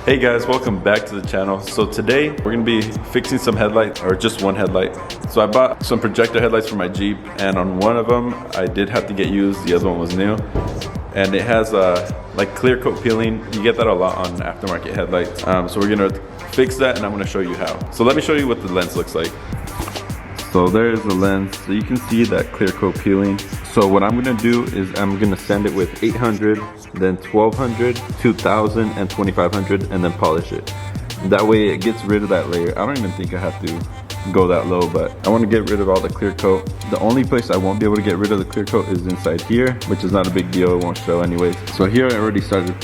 Hey guys, welcome back to the channel. So today we're gonna be fixing some headlights, or just one headlight. So I bought some projector headlights for my Jeep, and on one of them I did have to get used, the other one was new. And it has like clear coat peeling. You get that a lot on aftermarket headlights. So we're gonna fix that and I'm gonna show you how. So let me show you what the lens looks like. So there's the lens. So you can see that clear coat peeling. So what I'm gonna do is I'm gonna sand it with 800, then 1200, 2000, and 2500, and then polish it. That way it gets rid of that layer. I don't even think I have to go that low, but I want to get rid of all the clear coat. The only place I won't be able to get rid of the clear coat is inside here, which is not a big deal, it won't show anyways. So here I already started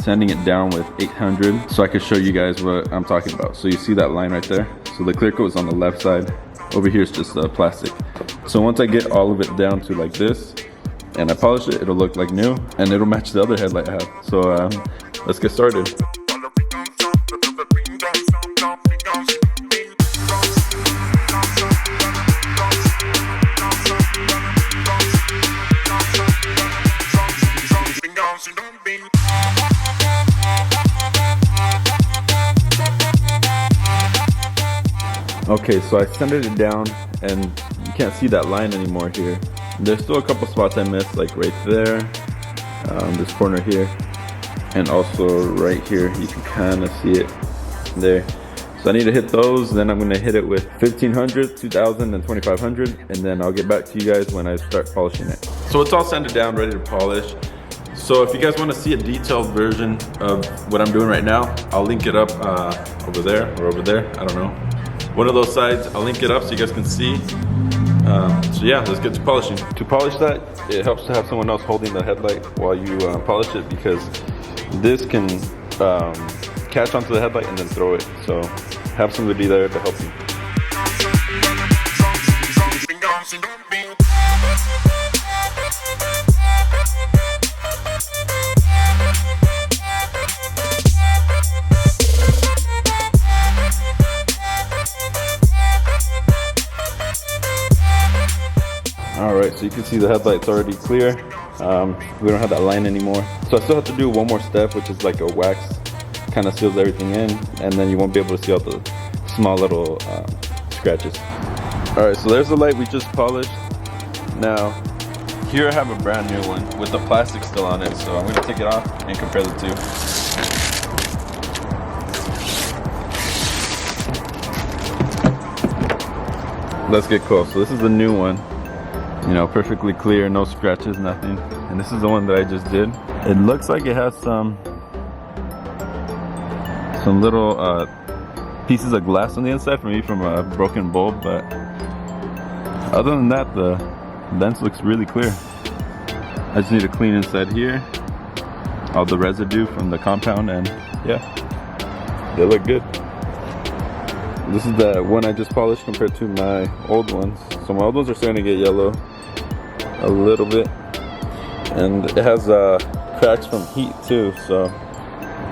sanding it down with 800 so I can show you guys what I'm talking about. So you see that line right there? So the clear coat is on the left side. Over here is just plastic. So once I get all of it down to like this and I polish it, it'll look like new and it'll match the other headlight I have. So let's get started. Okay, so I sanded it down and you can't see that line anymore here. There's still a couple spots I missed, like right there, this corner here, and also right here. You can kind of see it there. So I need to hit those, then I'm gonna hit it with 1500, 2000, and 2500, and then I'll get back to you guys when I start polishing it. So it's all sanded down, ready to polish. So if you guys want to see a detailed version of what I'm doing right now, I'll link it up over there or over there, I don't know. One of those sides, I'll link it up so you guys can see. So yeah, let's get to polishing. To polish that, it helps to have someone else holding the headlight while you polish it, because this can catch onto the headlight and then throw it. So have somebody there to help you. Alright, so you can see the headlight's already clear. We don't have that line anymore. So I still have to do one more step, which is like a wax, kind of seals everything in, and then you won't be able to see all the small little scratches. Alright, so there's the light we just polished. Now, here I have a brand new one with the plastic still on it, so I'm going to take it off and compare the two. Let's get close. So this is the new one. You know, perfectly clear, no scratches, nothing. And this is the one that I just did. It looks like it has some little pieces of glass on the inside, for me, from a broken bulb, but other than that, the lens looks really clear. I just need to clean inside here, all the residue from the compound, and yeah, they look good. This is the one I just polished compared to my old ones. So my old ones are starting to get yellow a little bit, and it has cracks from heat too, so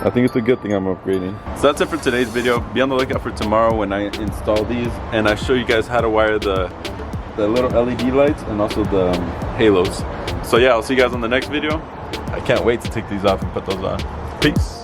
I think it's a good thing I'm upgrading. So that's it for today's video. Be on the lookout for tomorrow when I install these and I show you guys how to wire the little LED lights and also the halos. So yeah, I'll see you guys on the next video. I can't wait to take these off and put those on. Peace.